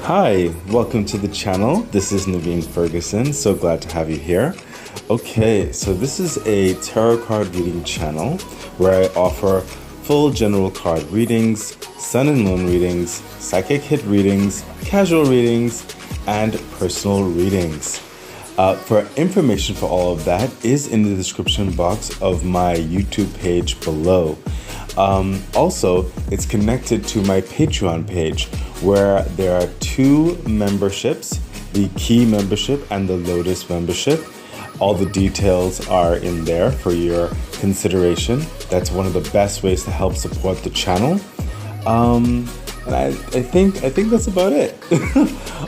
Hi, welcome to the channel. This is Naveen Ferguson. So glad to have you here. Okay, so this is a tarot card reading channel where I offer full general card readings, sun and moon readings, psychic hit readings, casual readings, and personal readings. For information for all of that is in the description box of my YouTube page below. Also, it's connected to my Patreon page where there are two memberships, the Key membership and the Lotus membership. All the details are in there for your consideration. That's one of the best ways to help support the channel. And I think that's about it.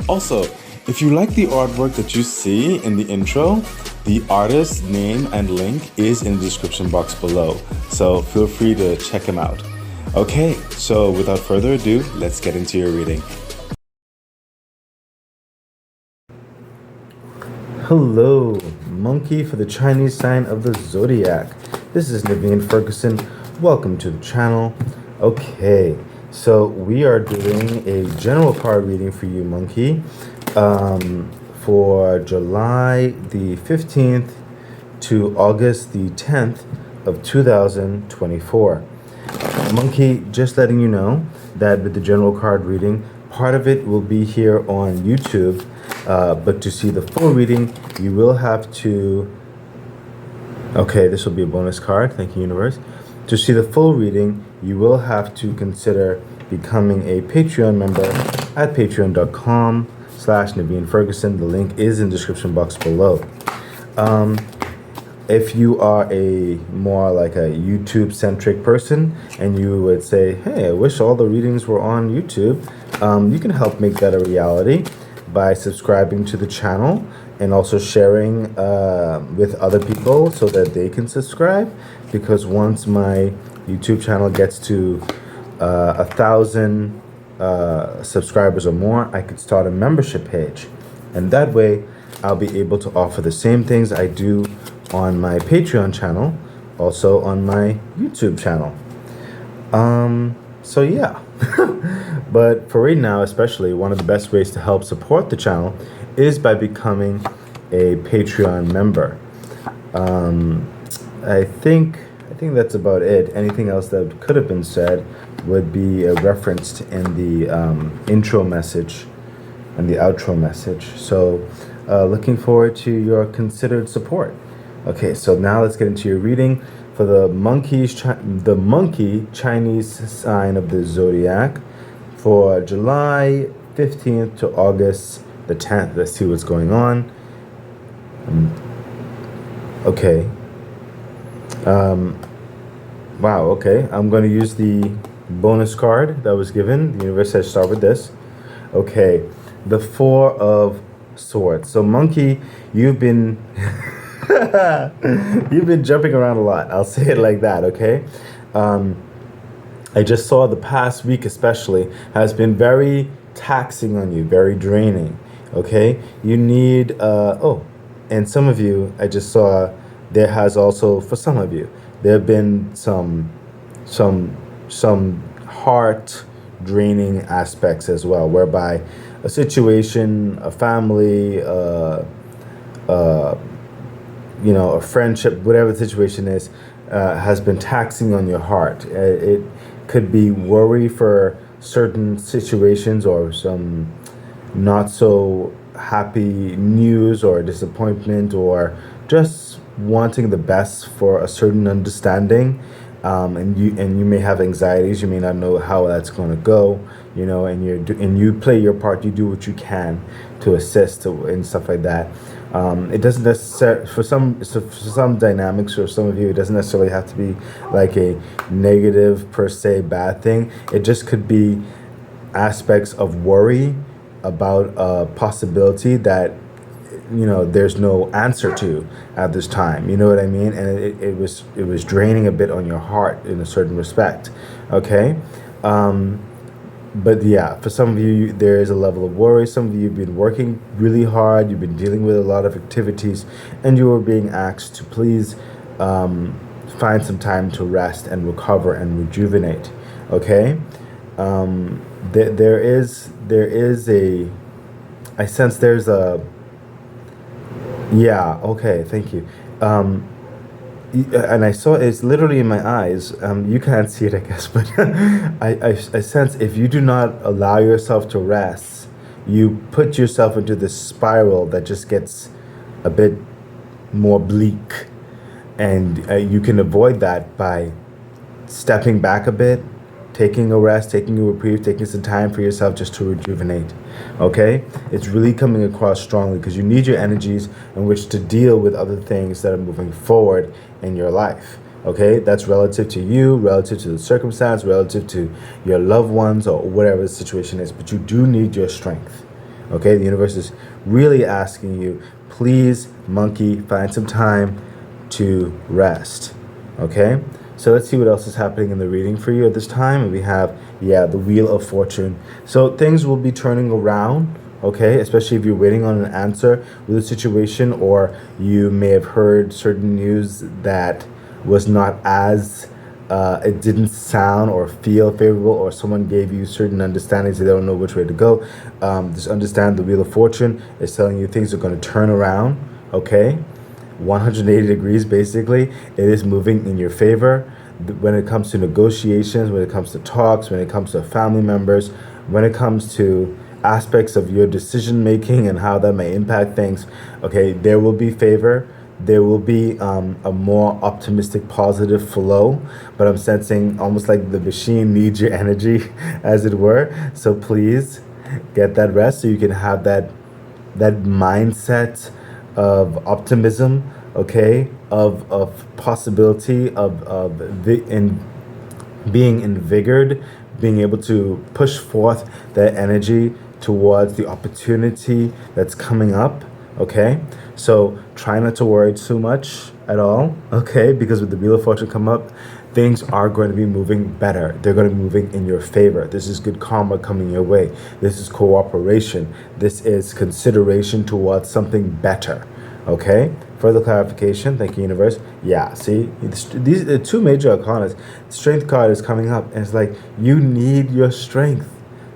Also, if you like the artwork that you see in the intro, the artist's name and link is in the description box below, so feel free to check him out. Okay, so without further ado, let's get into your reading. Hello, monkey for the Chinese sign of the Zodiac. This is Naveen Ferguson. Welcome to the channel. Okay, so we are doing a general card reading for you, monkey. For July the 15th to August the 10th of 2024. Monkey, just letting you know that with the general card reading, part of it will be here on YouTube, but to see the full reading, you will have to... Okay, this will be a bonus card. Thank you, universe. To see the full reading, you will have to consider becoming a Patreon member at patreon.com/Naveen Ferguson. The link is in the description box below. If you are a more like a YouTube centric person and you would say, hey, I wish all the readings were on YouTube, you can help make that a reality by subscribing to the channel and also sharing with other people so that they can subscribe, because once my YouTube channel gets to 1,000 subscribers or more, I could start a membership page, and that way I'll be able to offer the same things I do on my Patreon channel, also on my YouTube channel. So yeah. But for right now, especially, one of the best ways to help support the channel is by becoming a Patreon member. I think that's about it. Anything else that could have been said would be referenced in the intro message and the outro message. So looking forward to your considered support. Okay, so now let's get into your reading for the monkey Chinese sign of the Zodiac for July 15th to August the 10th. Let's see what's going on. Okay. Wow, okay. I'm going to use the bonus card that was given. The universe says start with this. Okay, the Four of Swords. So monkey, you've been you've been jumping around a lot. I'll say it like that, okay? I just saw the past week especially has been very taxing on you, very draining, okay? You need, and some of you, I just saw there has also, for some of you, there have been some heart draining aspects as well, whereby a situation, a family, a friendship, whatever the situation is, has been taxing on your heart. It could be worry for certain situations or some not so happy news or disappointment, or just wanting the best for a certain understanding, and you may have anxieties. You may not know how that's going to go, and you play your part. You do what you can to assist and stuff like that. It doesn't necessarily, for some dynamics, or some of you, it doesn't necessarily have to be like a negative per se bad thing. It just could be aspects of worry about a possibility that there's no answer to at this time. You know what I mean? And it was draining a bit on your heart in a certain respect. Okay. But yeah, for some of you, there is a level of worry. Some of you have been working really hard. You've been dealing with a lot of activities, and you are being asked to please find some time to rest and recover and rejuvenate. Okay? there is a, I sense there's a, yeah, okay, thank you. Um, and I saw it's literally in my eyes. You can't see it, I guess, but I sense if you do not allow yourself to rest, you put yourself into this spiral that just gets a bit more bleak, and you can avoid that by stepping back a bit, taking a rest, taking a reprieve, taking some time for yourself just to rejuvenate. Okay? It's really coming across strongly because you need your energies in which to deal with other things that are moving forward in your life. Okay? That's relative to you, relative to the circumstance, relative to your loved ones, or whatever the situation is. But you do need your strength. Okay? The universe is really asking you, please, monkey, find some time to rest. Okay? So let's see what else is happening in the reading for you at this time. We have, yeah, the Wheel of Fortune. So things will be turning around, okay? Especially if you're waiting on an answer with a situation, or you may have heard certain news that was not as, it didn't sound or feel favorable, or someone gave you certain understandings, they don't know which way to go. Just understand the Wheel of Fortune is telling you things are going to turn around, okay? 180 degrees, basically. It is moving in your favor when it comes to negotiations, when it comes to talks, when it comes to family members, when it comes to aspects of your decision making and how that may impact things. Okay, there will be favor. There will be a more optimistic, positive flow, but I'm sensing almost like the machine needs your energy, as it were. So please get that rest so you can have that mindset of optimism, okay, of possibility, in being invigorated, being able to push forth that energy towards the opportunity that's coming up, okay? So try not to worry too much at all, okay? Because with the Wheel of Fortune come up, things are going to be moving better. They're going to be moving in your favor. This is good karma coming your way. This is cooperation. This is consideration towards something better. Okay? Further clarification. Thank you, universe. Yeah, see? These are two major arcana. The strength card is coming up, and it's like you need your strength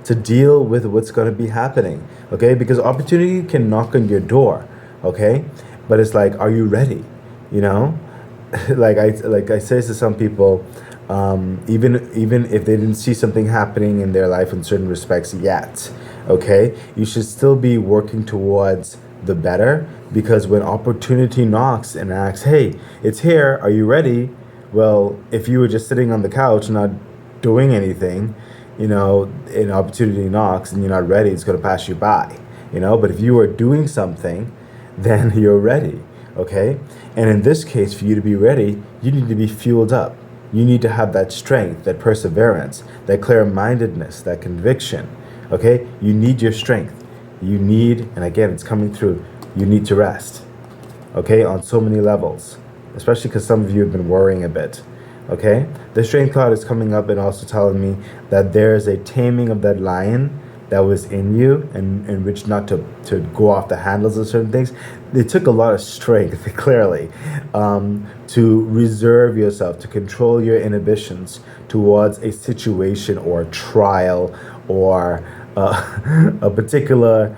to deal with what's going to be happening. Okay? Because opportunity can knock on your door. Okay? But it's like, are you ready? You know? like I say to some people, even if they didn't see something happening in their life in certain respects yet, okay, you should still be working towards the better, because when opportunity knocks and asks, hey, it's here, are you ready? Well, if you were just sitting on the couch not doing anything, you know, an opportunity knocks and you're not ready, it's going to pass you by, you know. But if you are doing something, then you're ready. Okay? And in this case, for you to be ready, you need to be fueled up. You need to have that strength, that perseverance, that clear-mindedness, that conviction. Okay? You need your strength. You need, and again, it's coming through, you need to rest. Okay? On so many levels. Especially because some of you have been worrying a bit. Okay? The strength card is coming up and also telling me that there is a taming of that lion that was in you, and in which not to go off the handles of certain things. It took a lot of strength, clearly, to reserve yourself, to control your inhibitions towards a situation or a trial or a particular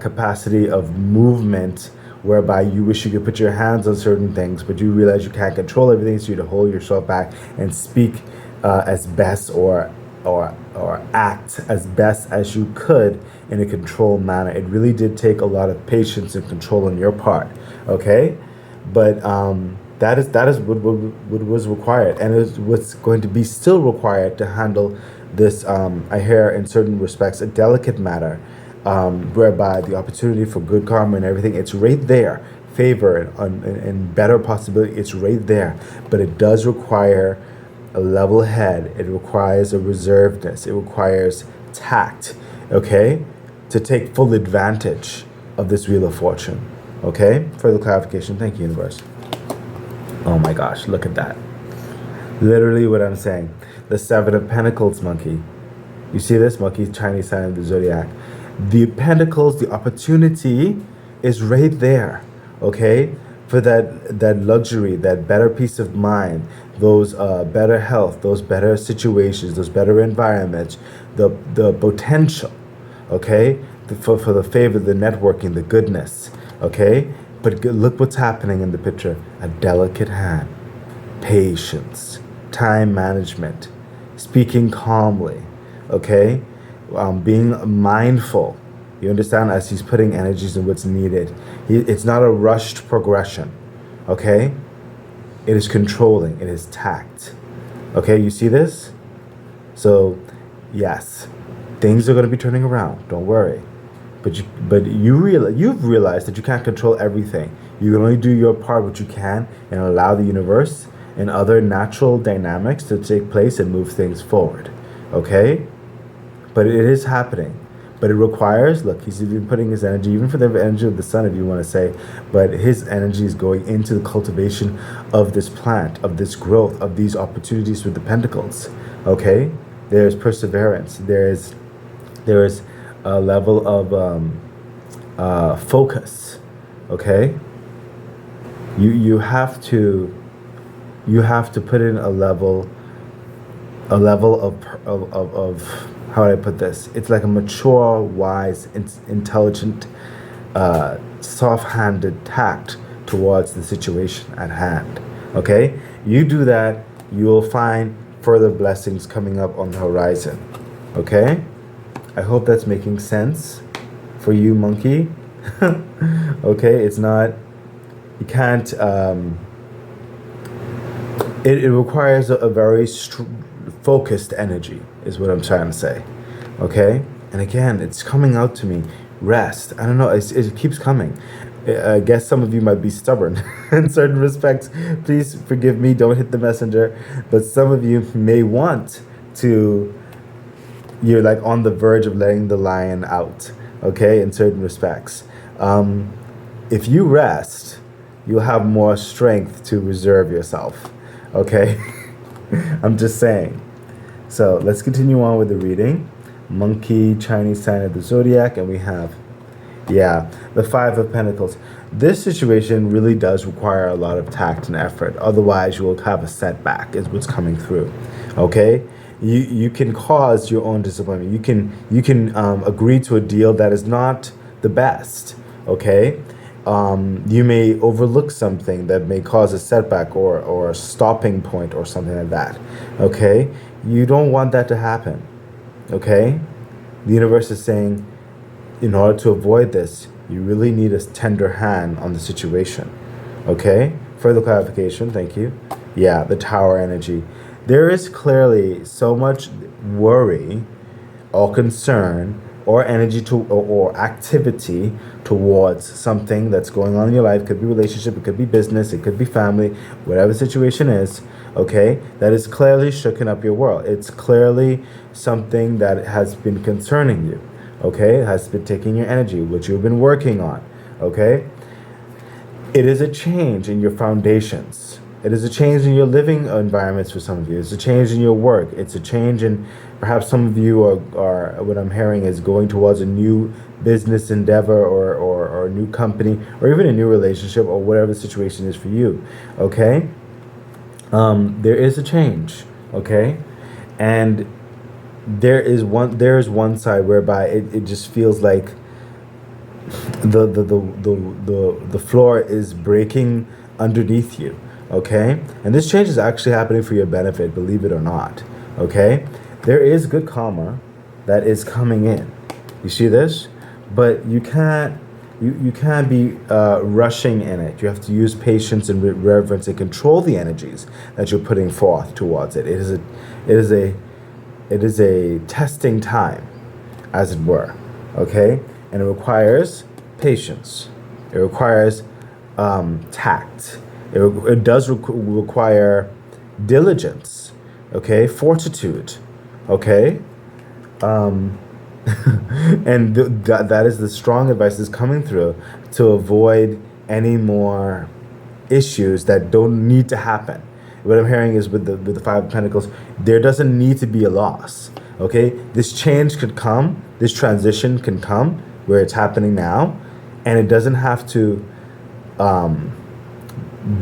capacity of movement whereby you wish you could put your hands on certain things, but you realize you can't control everything, so you have to hold yourself back and speak as best or act as best as you could in a controlled manner. It really did take a lot of patience and control on your part, okay? But that is what was required, and is what's going to be still required to handle this, I hear in certain respects, a delicate matter, whereby the opportunity for good karma and everything, it's right there. Favor and better possibility, it's right there. But it does require a level head. It requires a reservedness. It requires tact, okay, to take full advantage of this Wheel of Fortune, okay? Further clarification. Thank you, universe. Oh my gosh, look at that. Literally what I'm saying. The Seven of Pentacles, monkey. You see this? Monkey, Chinese sign of the Zodiac. The Pentacles, the opportunity is right there, okay? For that luxury, that better peace of mind, those better health, those better situations, those better environments, the potential, okay, for the favor, the networking, the goodness, okay. But look what's happening in the picture: a delicate hand, patience, time management, speaking calmly, okay, being mindful. You understand, as he's putting energies in what's needed. It's not a rushed progression, okay? It is controlling, it is tact. Okay, you see this? So, yes, things are going to be turning around, don't worry. But you've realized that you can't control everything. You can only do your part, what you can, and allow the universe and other natural dynamics to take place and move things forward, okay? But it is happening. But it requires, look, he's even putting his energy, even for the energy of the sun, if you want to say, but his energy is going into the cultivation of this plant, of this growth, of these opportunities with the pentacles, okay? There's perseverance. There is a level of focus, okay? You have to put in a level of how do I put this? It's like a mature, wise, intelligent, soft-handed tact towards the situation at hand. Okay? You do that, you will find further blessings coming up on the horizon. Okay? I hope that's making sense for you, monkey. Okay? It's not, you can't, it requires a very focused energy, is what I'm trying to say. Okay? And again, it's coming out to me. Rest. I don't know. It keeps coming. I guess some of you might be stubborn in certain respects. Please forgive me. Don't hit the messenger. But some of you may want to, you're like on the verge of letting the lion out. Okay? In certain respects. If you rest, you'll have more strength to reserve yourself. Okay? I'm just saying. So let's continue on with the reading. Monkey, Chinese sign of the Zodiac, and we have, the Five of Pentacles. This situation really does require a lot of tact and effort. Otherwise, you will have a setback, is what's coming through. Okay? You can cause your own disappointment. You can agree to a deal that is not the best. Okay? You may overlook something that may cause a setback or a stopping point or something like that. Okay? You don't want that to happen. Okay? The universe is saying, in order to avoid this, you really need a tender hand on the situation. Okay? Further clarification, thank you. Yeah, the Tower energy. There is clearly so much worry or concern or energy or activity towards something that's going on in your life. It could be relationship, it could be business, it could be family, whatever the situation is, okay, that is clearly shooken up your world. It's clearly something that has been concerning you, okay? It has been taking your energy, which you've been working on, okay? It is a change in your foundations. It is a change in your living environments for some of you. It's a change in your work. It's a change in, perhaps some of you are what I'm hearing is going towards a new business endeavor or a new company or even a new relationship or whatever the situation is for you, okay? There is a change, okay? And there is one side whereby it just feels like the floor is breaking underneath you. Okay? And this change is actually happening for your benefit, believe it or not. Okay? There is good karma that is coming in. You see this? But you can't be rushing in it. You have to use patience and reverence and control the energies that you're putting forth towards it. It is a testing time, as it were. Okay? And it requires patience. It requires tact. It does require diligence, okay, fortitude, okay, and that is the strong advice that's coming through to avoid any more issues that don't need to happen. What I'm hearing is with the Five of Pentacles, there doesn't need to be a loss, okay. This change could come, this transition can come where it's happening now, and it doesn't have to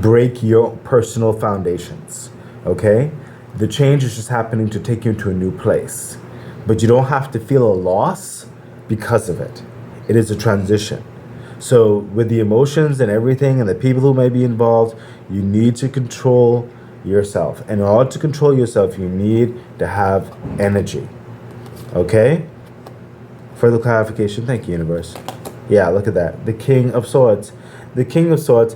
break your personal foundations, okay? The change is just happening to take you into a new place. But you don't have to feel a loss because of it. It is a transition. So with the emotions and everything and the people who may be involved, you need to control yourself. And in order to control yourself, you need to have energy. Okay? Further clarification. Thank you, universe. Yeah, look at that. The King of Swords. The King of Swords,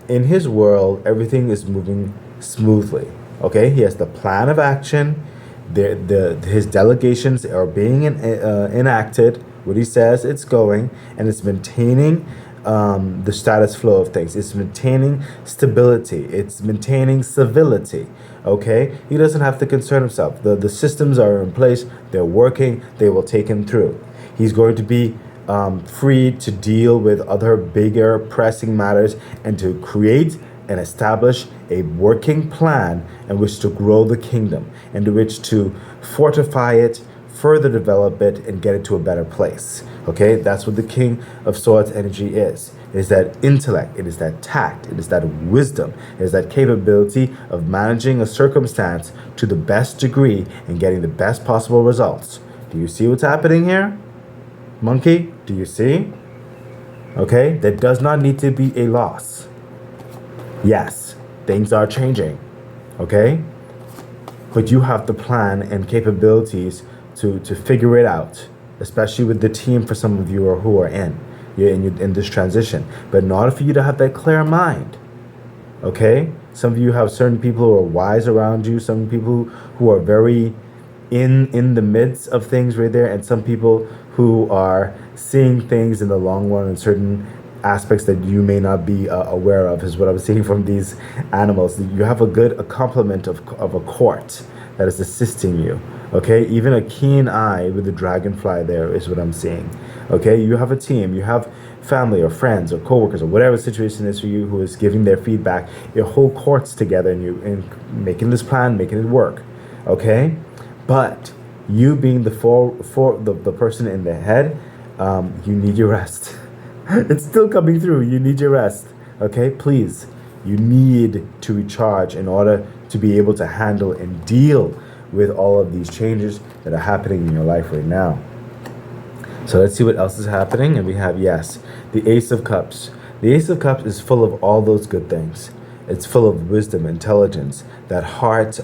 in his world, everything is moving smoothly. Okay? He has the plan of action. His delegations are being enacted. What he says, it's going, and it's maintaining the status flow of things. It's maintaining stability. It's maintaining civility. Okay? He doesn't have to concern himself. The systems are in place. They're working. They will take him through. He's going to be free to deal with other bigger pressing matters and to create and establish a working plan in which to grow the kingdom, and in which to fortify it, further develop it, and get it to a better place. Okay, that's what the King of Swords energy is. It is that intellect, it is that tact, it is that wisdom, it is that capability of managing a circumstance to the best degree and getting the best possible results. Do you see what's happening here? Monkey, do you see? Okay, there does not need to be a loss. Yes, things are changing, okay? But you have the plan and capabilities to figure it out, especially with the team for some of you who are in this transition. But in order for you to have that clear mind, okay? Some of you have certain people who are wise around you, some people who are very in the midst of things right there, and some people who are seeing things in the long run and certain aspects that you may not be aware of, is what I'm seeing from these animals. You have a complement of a court that is assisting you, okay? Even a keen eye with the dragonfly there is what I'm seeing, okay? You have a team, you have family or friends or coworkers or whatever the situation is for you who is giving their feedback. Your whole court's together and you in making this plan, making it work, okay? But you being the person in the head, you need your rest. It's still coming through. You need your rest. Okay, please. You need to recharge in order to be able to handle and deal with all of these changes that are happening in your life right now. So let's see what else is happening. And we have, yes, the Ace of Cups. The Ace of Cups is full of all those good things. It's full of wisdom, intelligence, that heart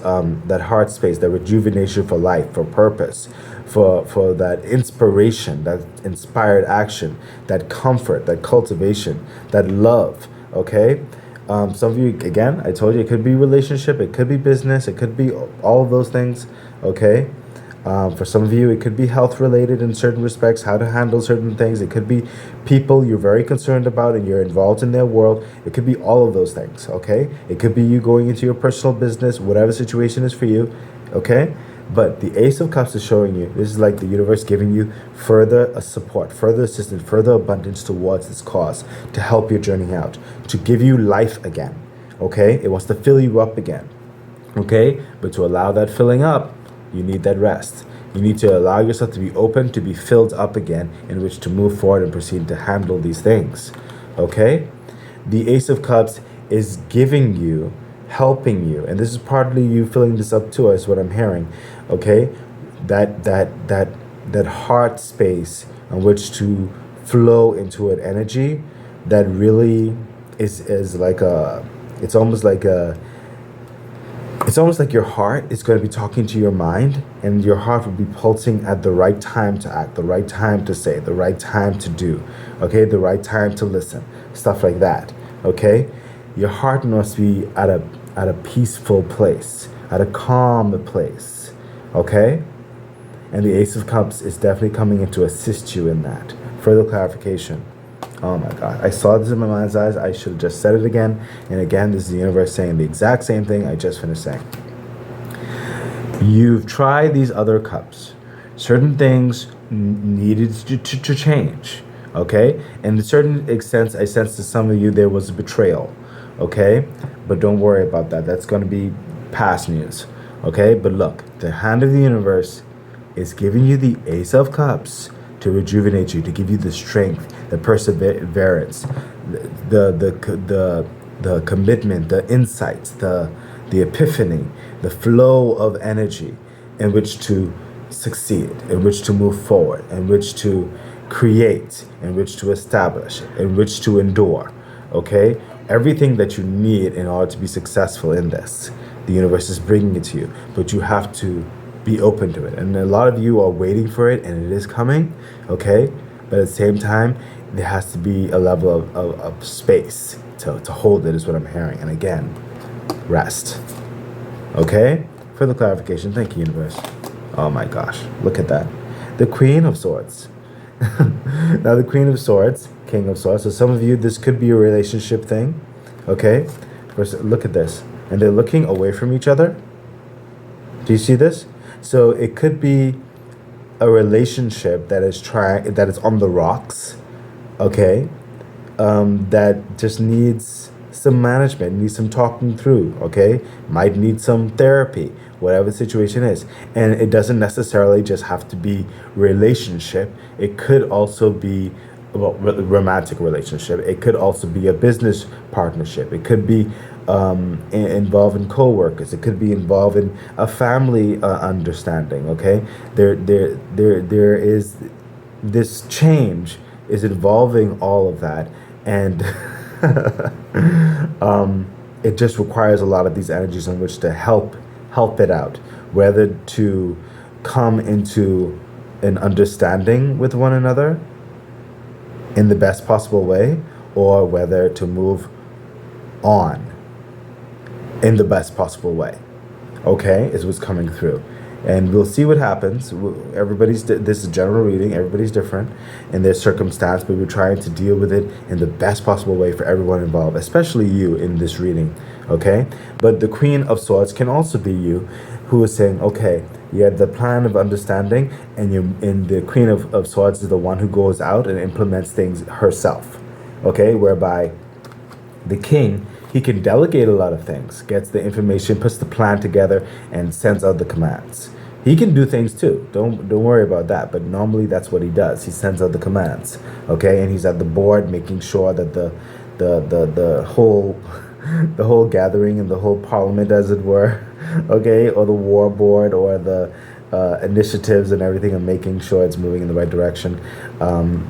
space, that rejuvenation for life, for purpose, for that inspiration, that inspired action, that comfort, that cultivation, that love, okay? Some of you, again, I told you, it could be relationship, it could be business, it could be all of those things, okay? For some of you, it could be health related in certain respects, how to handle certain things. It could be people you're very concerned about and you're involved in their world. It could be all of those things, okay? It could be you going into your personal business, whatever situation is for you, okay? But the Ace of Cups is showing you, this is like the universe giving you further support, further assistance, further abundance towards this cause, to help your journey out, to give you life again, okay? It wants to fill you up again, okay? But to allow that filling up, you need that rest. You need to allow yourself to be open, to be filled up again, in which to move forward and proceed to handle these things. Okay? The Ace of Cups is giving you, helping you, and this is partly you filling this up too, is what I'm hearing. Okay? That heart space in which to flow into an energy that really is like it's almost like your heart is going to be talking to your mind, and your heart will be pulsing at the right time to act, the right time to say, the right time to do, okay, the right time to listen, stuff like that, okay? Your heart must be at a peaceful place, at a calm place, okay? And the Ace of Cups is definitely coming in to assist you in that. Further clarification. Oh my God, I saw this in my mind's eyes. I should have just said it again. And again, this is the universe saying the exact same thing I just finished saying. You've tried these other cups. Certain things needed to change, okay? And in a certain extent, I sense to some of you there was a betrayal, okay? But don't worry about that. That's going to be past news, okay? But look, the hand of the universe is giving you the Ace of Cups to rejuvenate you, to give you the strength, the perseverance, the commitment, the insights, the the epiphany, the flow of energy in which to succeed, in which to move forward, in which to create, in which to establish, in which to endure. Okay? Everything that you need in order to be successful in this, the universe is bringing it to you, but you have to be open to it. And a lot of you are waiting for it, and it is coming, okay? But at the same time, there has to be a level of space to hold it, is what I'm hearing. And again, rest. Okay? Further clarification. Thank you, universe. Oh my gosh, look at that. The Queen of Swords. Now, the Queen of Swords, King of Swords. So some of you, this could be a relationship thing, okay? First, look at this. And they're looking away from each other. Do you see this? So it could be a relationship that is on the rocks, okay? That just needs some management, needs some talking through, okay? Might need some therapy, whatever the situation is. And it doesn't necessarily just have to be relationship. It could also be romantic relationship. It could also be a business partnership. It could be involving co-workers. It could be involved in a family understanding. Okay, there is this change is involving all of that, and it just requires a lot of these energies in which to help it out, whether to come into an understanding with one another in the best possible way, or whether to move on in the best possible way. Okay, is what's coming through. And we'll see what happens. This is a general reading. Everybody's different in their circumstance, but we're trying to deal with it in the best possible way for everyone involved, especially you in this reading. Okay, but the Queen of Swords can also be you, who is saying, okay, you have the plan of understanding, and the Queen of Swords is the one who goes out and implements things herself. Okay, whereby the King, he can delegate a lot of things, gets the information, puts the plan together, and sends out the commands. He can do things too. Don't worry about that. But normally that's what he does. He sends out the commands. Okay, and he's at the board making sure that the whole gathering and the whole parliament, as it were, okay, or the war board or the initiatives and everything, and making sure it's moving in the right direction,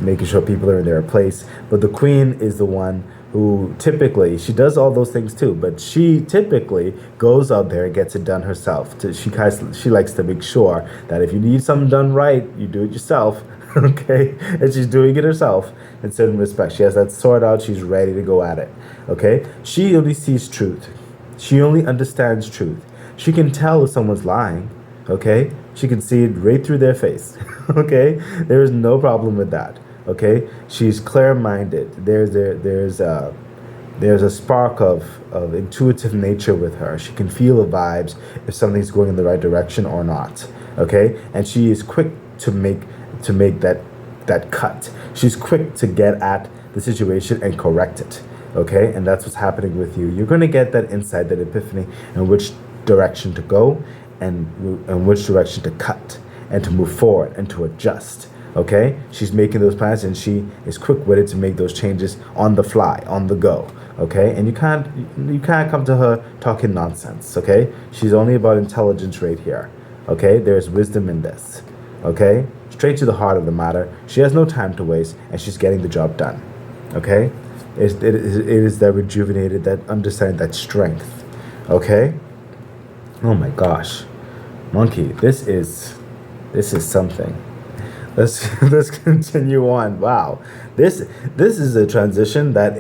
making sure people are in their place. But the Queen is the one who typically, she does all those things too, but she typically goes out there and gets it done herself. She likes to make sure that if you need something done right, you do it yourself, okay? And she's doing it herself in certain respects. She has that sword out, she's ready to go at it, okay? She only sees truth. She only understands truth. She can tell if someone's lying, okay? She can see it right through their face, okay? There is no problem with that. Okay, she's clear-minded. There's a spark of intuitive nature with her. She can feel the vibes if something's going in the right direction or not. Okay, and she is quick to make that cut. She's quick to get at the situation and correct it. Okay, and that's what's happening with you. You're going to get that insight, that epiphany, in which direction to go and which direction to cut and to move forward and to adjust. Okay, she's making those plans, and she is quick-witted to make those changes on the fly, on the go. Okay, and you can't come to her talking nonsense. Okay, she's only about intelligence right here. Okay, there's wisdom in this. Okay, straight to the heart of the matter. She has no time to waste, and she's getting the job done. Okay, it is that rejuvenated, that understanding, that strength. Okay. Oh my gosh, monkey, this is something. Let's continue on. Wow, this is a transition that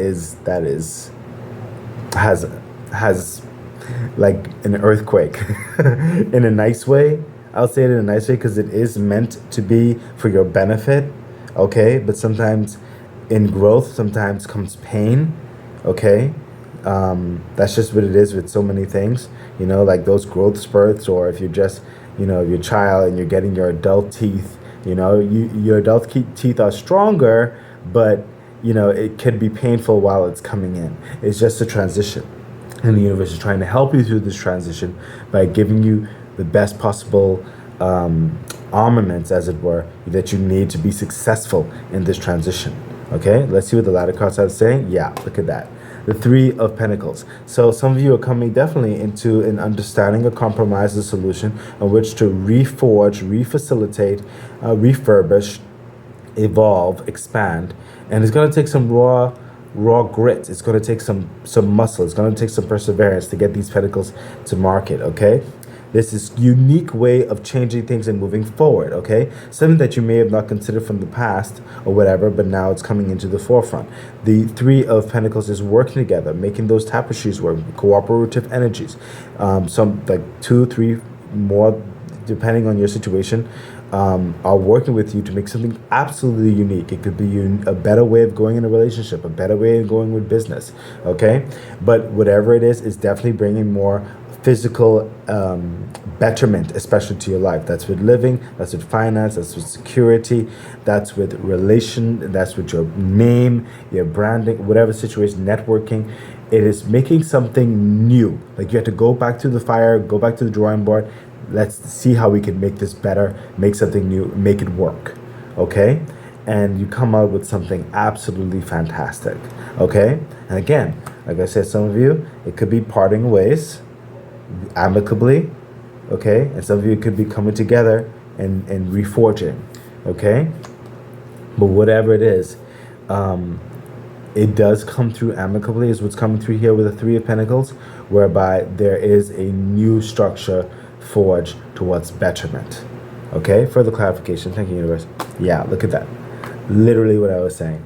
has like an earthquake in a nice way. I'll say it in a nice way because it is meant to be for your benefit. Okay, but sometimes in growth, sometimes comes pain. Okay, that's just what it is with so many things. You know, like those growth spurts, or if you're just, you know, your child and you're getting your adult teeth. You know, your adult teeth are stronger, but, you know, it could be painful while it's coming in. It's just a transition. And the universe is trying to help you through this transition by giving you the best possible armaments, as it were, that you need to be successful in this transition. Okay, let's see what the ladder cards are saying. Yeah, look at that. the Three of Pentacles. So some of you are coming definitely into an understanding, a compromise, a solution on which to reforge, refacilitate, refurbish, evolve, expand, and it's going to take some raw grit. It's going to take some muscle. It's going to take some perseverance to get these pentacles to market. Okay, this is unique way of changing things and moving forward. Okay, something that you may have not considered from the past or whatever, but now it's coming into the forefront. The Three of Pentacles is working together, making those tapestries work, cooperative energies. Some like 2, 3 more, depending on your situation, are working with you to make something absolutely unique. It could be a better way of going in a relationship, a better way of going with business, okay? But whatever it is, it's definitely bringing more physical betterment, especially to your life. That's with living, that's with finance, that's with security, that's with relation, that's with your name, your branding, whatever situation, networking. It is making something new. Like you have to go back to the fire, go back to the drawing board. Let's see how we can make this better, make something new, make it work, okay? And you come out with something absolutely fantastic, okay? And again, like I said, some of you, it could be parting ways amicably, okay? And some of you could be coming together and reforging, okay? But whatever it is, it does come through amicably, is what's coming through here with the Three of Pentacles, whereby there is a new structure forge towards betterment. Okay, further clarification. Thank you, universe. Yeah, look at that. Literally what I was saying.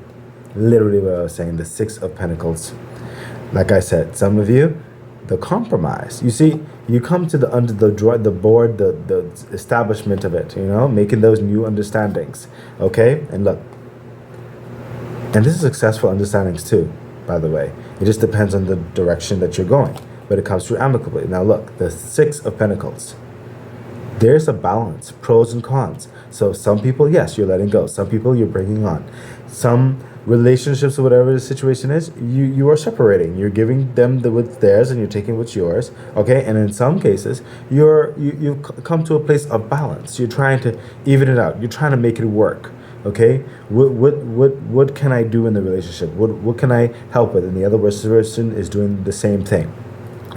Literally what I was saying. The Six of Pentacles. Like I said, some of you, the compromise. You see, you come to the under the board, the establishment of it. You know, making those new understandings. Okay, and look. And this is successful understandings too, by the way. It just depends on the direction that you're going. But it comes through amicably. Now look, the Six of Pentacles. There's a balance, pros and cons. So some people, yes, you're letting go. Some people you're bringing on. Some relationships or whatever the situation is, you are separating. You're giving them what's theirs and you're taking what's yours. Okay, and in some cases, you've come to a place of balance. You're trying to even it out. You're trying to make it work. Okay, what can I do in the relationship? What can I help with? And the other person is doing the same thing.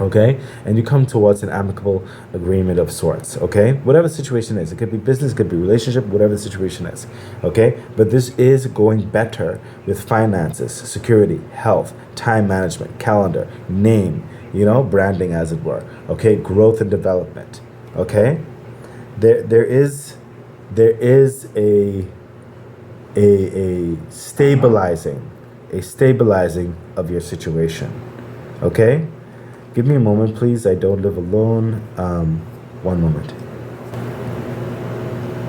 Okay, and you come towards an amicable agreement of sorts. Okay, whatever the situation is, it could be business, it could be relationship, whatever the situation is. Okay, but this is going better with finances, security, health, time management, calendar, name, you know, branding, as it were. Okay, growth and development. Okay, there is a stabilizing of your situation. Okay. Give me a moment, please. I don't live alone. One moment.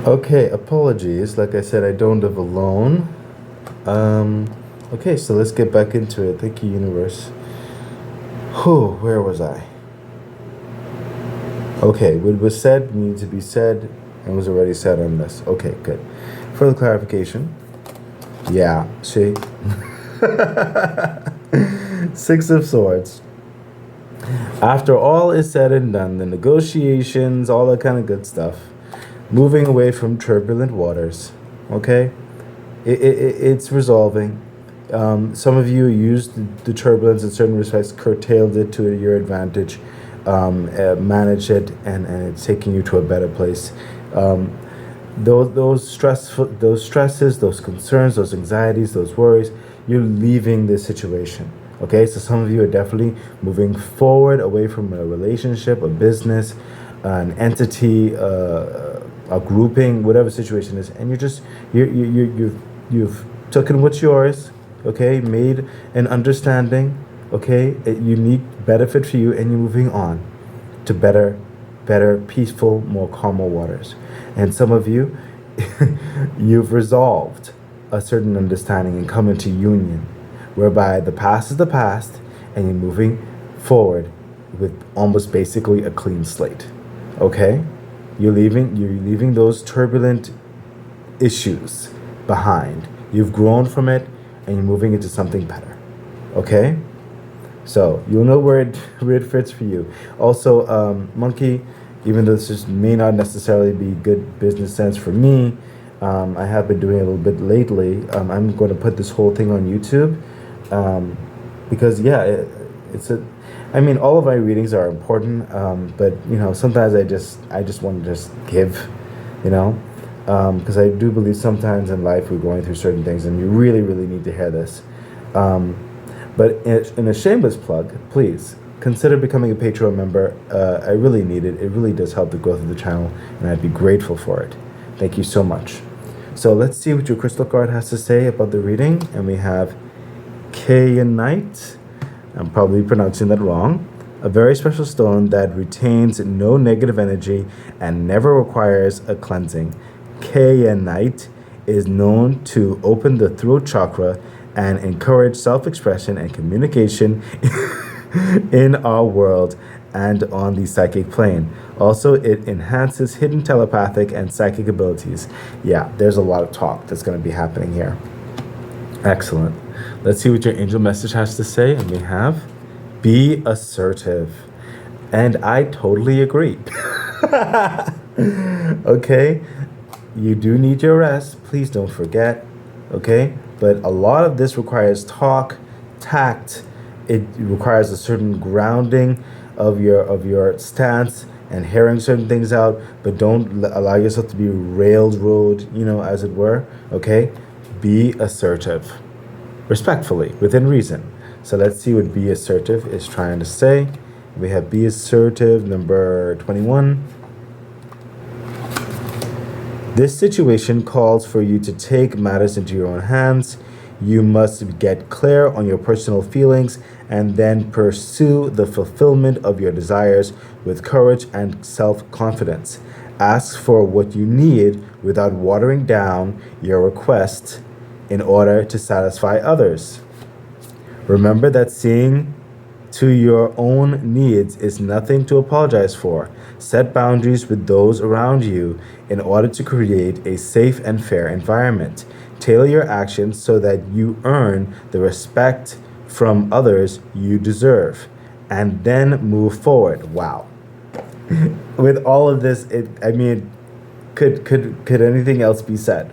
Okay, apologies. Like I said, I don't live alone. Okay, so let's get back into it. Thank you, universe. Whew, where was I? Okay, what was said needs to be said and was already said on this. Okay, good. Further clarification. Yeah, see? Six of Swords. After all is said and done, the negotiations, all that kind of good stuff, moving away from turbulent waters, okay? It's resolving. Some of you used the turbulence in certain respects, curtailed it to your advantage, managed it, and it's taking you to a better place. Those stresses, those concerns, those anxieties, those worries, you're leaving this situation. Okay, so some of you are definitely moving forward away from a relationship, a business, an entity, a grouping, whatever situation is, and you've taken what's yours, okay, made an understanding, okay, a unique benefit for you, and you're moving on to better, peaceful, more calmer waters. And some of you, you've resolved a certain understanding and come into union, whereby the past is the past and you're moving forward with almost basically a clean slate. Okay? You're leaving those turbulent issues behind. You've grown from it and you're moving into something better. Okay? So you'll know where it fits for you. Also, monkey, even though this may not necessarily be good business sense for me, I have been doing it a little bit lately. I'm going to put this whole thing on YouTube. because yeah, it's a. I mean, all of my readings are important, but you know, sometimes I just want to just give, you know, because I do believe sometimes in life we're going through certain things, and you really, really need to hear this. Um, but in a shameless plug, please consider becoming a Patreon member. I really need it. It really does help the growth of the channel, and I'd be grateful for it. Thank you so much. So let's see what your crystal card has to say about the reading. And we have Kayanite. I'm probably pronouncing that wrong. A very special stone that retains no negative energy and never requires a cleansing. Kayanite is known to open the throat chakra and encourage self-expression and communication in our world and on the psychic plane. Also, it enhances hidden telepathic and psychic abilities. Yeah, there's a lot of talk that's going to be happening here. Excellent. Let's see what your angel message has to say. And we have, be assertive. And I totally agree. Okay? You do need your rest. Please don't forget. Okay? But a lot of this requires talk, tact. It requires a certain grounding of your stance and hearing certain things out, but don't allow yourself to be railroad, you know, as it were. Okay? Be assertive. Respectfully, within reason. So let's see what be assertive is trying to say. We have be assertive, number 21. This situation calls for you to take matters into your own hands. You must get clear on your personal feelings and then pursue the fulfillment of your desires with courage and self-confidence. Ask for what you need without watering down your request in order to satisfy others. Remember that seeing to your own needs is nothing to apologize for. Set boundaries with those around you in order to create a safe and fair environment. Tailor your actions so that you earn the respect from others you deserve, and then move forward. Wow. With all of this, could anything else be said?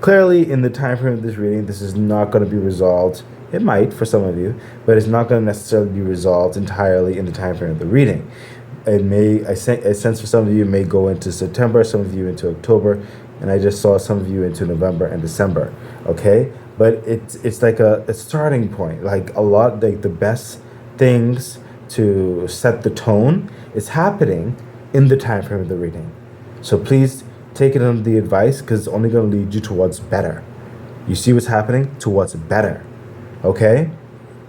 Clearly, in the time frame of this reading, this is not going to be resolved. It might for some of you, but it's not going to necessarily be resolved entirely in the time frame of the reading. It may, I sense for some of you, it may go into September, some of you into October, and I just saw some of you into November and December. Okay, but it's like a starting point. Like a lot, like the best things to set the tone is happening in the time frame of the reading. So please take it under the advice, because it's only going to lead you towards better. You see what's happening? Towards better. Okay?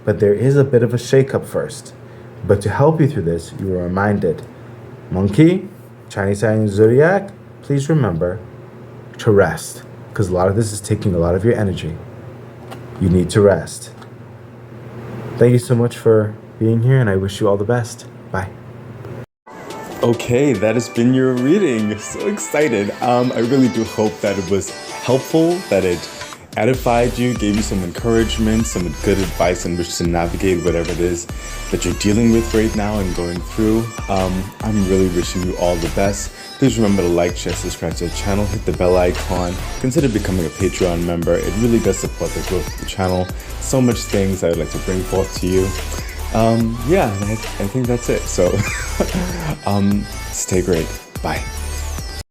But there is a bit of a shakeup first. But to help you through this, you are reminded, Monkey, Chinese sign Zodiac, please remember to rest, because a lot of this is taking a lot of your energy. You need to rest. Thank you so much for being here, and I wish you all the best. Bye. Okay, that has been your reading. So excited. I really do hope that it was helpful, that it edified you, gave you some encouragement, some good advice on which to navigate whatever it is that you're dealing with right now and going through. I'm really wishing you all the best. Please remember to like, share, subscribe to the channel, hit the bell icon, consider becoming a Patreon member. It really does support the growth of the channel. So much things I would like to bring forth to you. Yeah, I think that's it. So stay great. Bye.